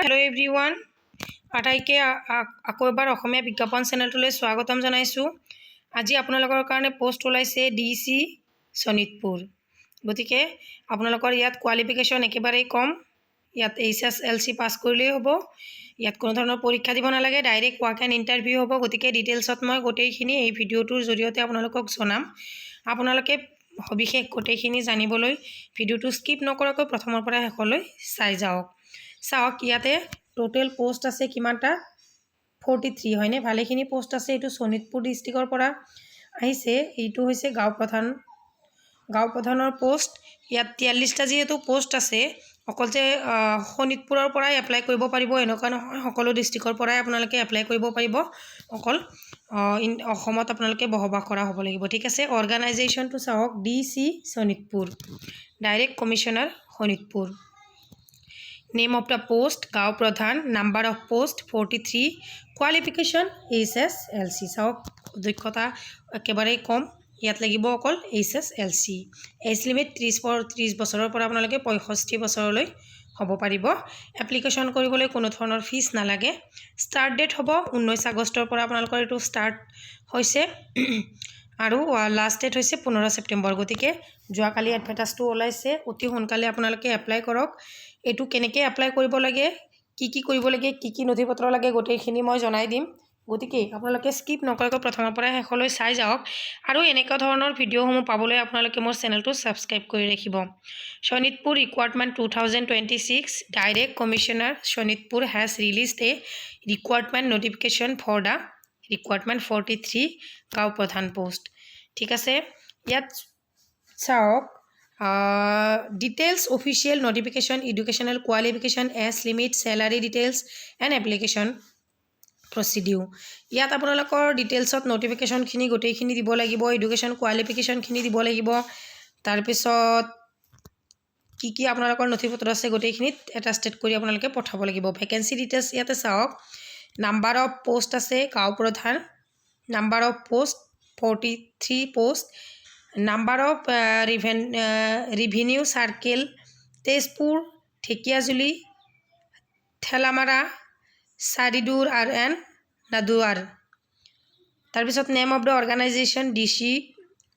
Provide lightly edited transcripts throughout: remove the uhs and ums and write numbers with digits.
Hello' everyone, আটাইকে আকৌ এবাৰ অসমীয়া বিজ্ঞাপন চেনেলটোলৈ স্বাগতম জনাইছোঁ। আজি আপোনালোকৰ কাৰণে পোষ্ট ওলাইছে DC শোণিতপুৰ। গতিকে আপোনালোকৰ ইয়াত কোৱালিফিকেশ্যন একেবাৰেই কম। ইয়াত HSLC পাছ কৰিলেই হ'ব। ইয়াত কোনো ধৰণৰ পৰীক্ষা দিব নালাগে, ডাইৰেক্ট ৱাক এণ্ড ইণ্টাৰভিউ হ'ব। গতিকে ডিটেইলছত মই গোটেইখিনি এই ভিডিঅ'টোৰ জৰিয়তে আপোনালোকক জনাম। আপোনালোকে সবিশেষ গোটেইখিনি জানিবলৈ ভিডিঅ'টো স্কিপ নকৰাকৈ প্ৰথমৰ পৰা শেষলৈ চাই যাওক। চাওক, ইয়াতে টোটেল পোষ্ট আছে কিমানটা? 43 হয়নে? ভালেখিনি পোষ্ট আছে। এইটো শোণিতপুৰ ডিষ্ট্ৰিক্টৰ পৰা আহিছে। এইটো হৈছে গাঁও প্ৰধানৰ পোষ্ট। ইয়াত 43টা যিহেতু পোষ্ট আছে, অকল যে শোণিতপুৰৰ পৰাই এপ্লাই কৰিব পাৰিব এনেকুৱা নহয়, সকলো ডিষ্ট্ৰিক্টৰ পৰাই আপোনালোকে এপ্লাই কৰিব পাৰিব। অকল অসমত আপোনালোকে বসবাস কৰা হ'ব লাগিব, ঠিক আছে। অৰ্গেনাইজেশ্যনটো চাওক, DC Sonitpur, direct commissioner Sonitpur. Name of the post গাঁও প্ৰধান, number of post 43, qualification HSLC। চাওক, দক্ষতা একেবাৰেই কম, ইয়াত লাগিব অকল HSLC। এজ লিমিট 30 বছৰৰ পৰা আপোনালোকে 65 বছৰলৈ হ'ব পাৰিব। এপ্লিকেশ্যন কৰিবলৈ কোনো ধৰণৰ ফিজ নালাগে। ষ্টাৰ্ট ডেট হ'ব 19 আগষ্টৰ পৰা আপোনালোকৰ এইটো ষ্টাৰ্ট হৈছে আৰু লাষ্ট ডেট হৈছে 15 ছেপ্টেম্বৰ। গতিকে যোৱাকালি এডভাৰ্টাইজটো ওলাইছে, অতি সোনকালে আপোনালোকে এপ্লাই কৰক। এইটো কেনেকৈ এপ্লাই কৰিব লাগে, কি কৰিব লাগে, কি নথি পত্ৰ লাগে, গোটেইখিনি মই জনাই দিম। গতিকে আপোনালোকে স্কিপ নকৰাকৈ প্ৰথমৰ পৰা শেষলৈ চাই যাওক। আৰু এনেকুৱা ধৰণৰ ভিডিঅ'সমূহ পাবলৈ আপোনালোকে মোৰ চেনেলটো ছাবস্ক্ৰাইব কৰি ৰাখিব। Sonitpur recruitment 2026, direct commissioner Sonitpur has released a recruitment notification for the recruitment 43 গাঁও প্ৰধান পোষ্ট। ঠিক আছে, ইয়াত চাওক, details official notification, educational qualification, age limit, salary details and application procedure. ইয়াত আপোনালোকৰ ডিটেইলছত নটিফিকেশ্যনখিনি গোটেইখিনি দিব লাগিব, এডুকেশ্যন কোৱালিফিকেশ্যনখিনি দিব লাগিব। তাৰপিছত কি আপোনালোকৰ নথি পত্ৰ আছে গোটেইখিনিত এটাষ্টেড কৰি আপোনালোকে পঠাব লাগিব। ভেকেঞ্চি ডিটেইলছ ইয়াতে চাওক, নাম্বাৰ অফ পোষ্ট আছে গাঁও প্ৰধান, number of post 43 post, number of revenue circle Tezpur, Dhekiajuli, Thelamara, Charidur and Naduar. তাৰপিছত name of the organisation DC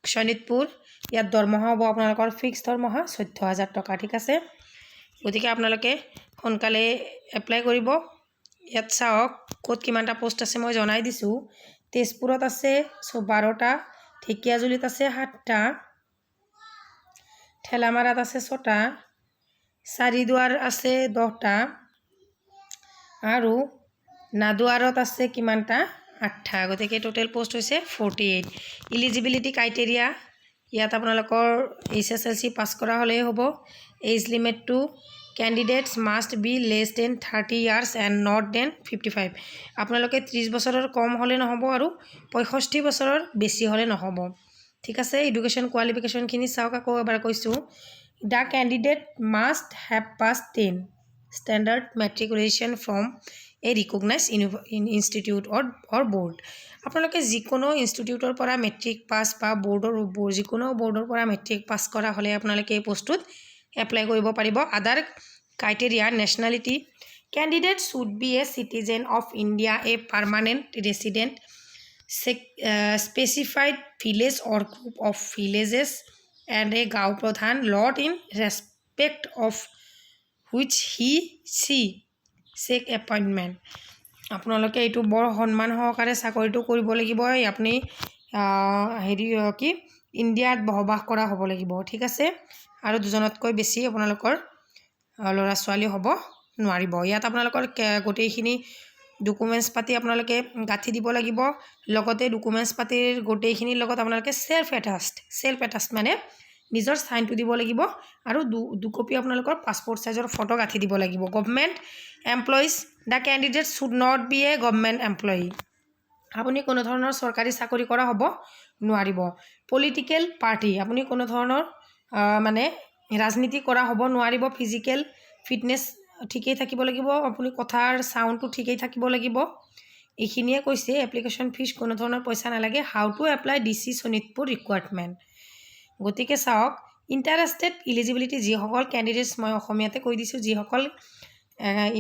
Sonitpur. ইয়াত দৰমহা হ'ব আপোনালোকৰ ফিক্স দৰমহা 14,000 টকা, ঠিক আছে। গতিকে আপোনালোকে সোনকালে এপ্লাই কৰিব। ইয়াত চাওক ক'ত কিমানটা পোষ্ট আছে মই জনাই দিছোঁ। তেজপুৰত আছে 12টা, ঢেকিয়াজুলিত আছে 7টা, ঠেলামাৰাত আছে 6টা, চাৰিদুৱাৰ আছে 10টা আৰু নাদুৱাৰত আছে কিমানটা? 8টা। গতিকে টোটেল পোষ্ট হৈছে 48। ইলিজিবিলিটি ক্ৰাইটেৰিয়া, ইয়াত আপোনালোকৰ HSLC পাছ কৰা হ'লেই হ'ব। এজ লিমিটটো candidates must be less than 30 years and not than 55। আপোনালোকে 30 বছৰৰ কম হ'লে নহ'ব আৰু 65 বছৰৰ বেছি হ'লে নহ'ব, ঠিক আছে। এডুকেশ্যন কোৱালিফিকেশ্যনখিনি চাওক, আকৌ এবাৰ কৈছোঁ, the candidate must have pass 10 standard matriculation from a recognise institute or board. আপোনালোকে যিকোনো ইনষ্টিটিউটৰ পৰা মেট্ৰিক পাছ বা যিকোনো বৰ্ডৰ পৰা মেট্ৰিক পাছ কৰা হ'লে আপোনালোকে এই পোষ্টটোত এপ্লাই কৰিব পাৰিব। Other criteria, nationality, candidate should be a citizen of India, a permanent resident, specified village or group of villages and a gaon pradhan lord in respect of which he she seeks appointment. আপোনালোকে এইটো বৰ সন্মান সহকাৰে চাকৰিটো কৰিব লাগিব। আপুনি ইণ্ডিয়াত বসবাস কৰা হ'ব লাগিব, ঠিক আছে। আৰু 2জনতকৈ বেছি আপোনালোকৰ ল'ৰা ছোৱালী হ'ব নোৱাৰিব। ইয়াত আপোনালোকৰ গোটেইখিনি ডকুমেণ্টছ পাতি আপোনালোকে গাঁঠি দিব লাগিব। লগতে ডকুমেণ্টছ পাতিৰ গোটেইখিনিৰ লগত আপোনালোকে চেল্ফ এটাষ্ট মানে নিজৰ চাইনটো দিব লাগিব আৰু দুকপি আপোনালোকৰ পাছপৰ্ট চাইজৰ ফটো গাঁঠি দিব লাগিব। Government employees, the candidate should not be a government employee. আপুনি কোনো ধৰণৰ চৰকাৰী চাকৰি কৰা হ'ব নোৱাৰিব। পলিটিকেল পাৰ্টি, আপুনি কোনো ধৰণৰ ৰাজনীতি কৰা হ'ব নোৱাৰিব। ফিজিকেল ফিটনেছ ঠিকেই থাকিব লাগিব, আপুনি কথাৰ চাউণ্ডটো ঠিকেই থাকিব লাগিব। এইখিনিয়ে কৈছে। এপ্লিকেশ্যন ফিজ কোনো ধৰণৰ পইচা নালাগে। How to apply DC Sonitpur requirement. গতিকে চাওক, ইণ্টাৰেষ্টেড ইলিজিবিলিটি, যিসকল কেণ্ডিডেটছ, মই অসমীয়াতে কৈ দিছোঁ, যিসকল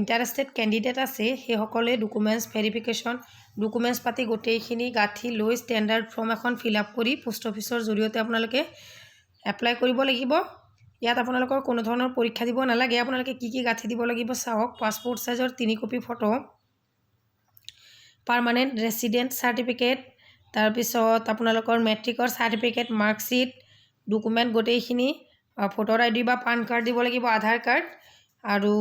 ইণ্টাৰেষ্টেড কেণ্ডিডেট আছে সেইসকলে ডকুমেণ্টছ ভেৰিফিকেশ্যন ডকুমেণ্টছ পাতি গোটেইখিনি গাঁঠি লৈ ষ্টেণ্ডাৰ্ড ফৰ্ম এখন ফিল আপ কৰি পোষ্ট অফিচৰ জৰিয়তে আপোনালোকে এপ্লাই কৰিব লাগিব। ইয়াত আপোনালোকৰ কোনো ধৰণৰ পৰীক্ষা দিব নালাগে। আপোনালোকে কি কি গাঁঠি দিব লাগিব চাওক। পাছপোৰ্ট চাইজৰ 3 copy photo, permanent resident certificate, তাৰপিছত আপোনালোকৰ মেট্ৰিকৰ চাৰ্টিফিকেট, মাৰ্কশ্বিট, ডকুমেণ্ট গোটেইখিনি, ভোটাৰ ID বা পান কাৰ্ড দিব লাগিব, আধাৰ কাৰ্ড, আৰু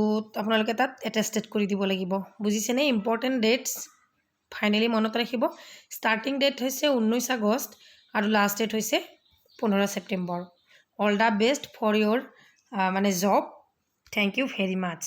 আপোনালোকে তাত এটেষ্টেড কৰি দিব লাগিব। বুজিছেনে? ইম্পৰ্টেণ্ট ডেটছ ফাইনেলি মনত ৰাখিব। ষ্টাৰ্টিং ডেট হৈছে 19 আগষ্ট আৰু লাষ্ট ডেট হৈছে 15 September. All the best for your job. Thank you very much.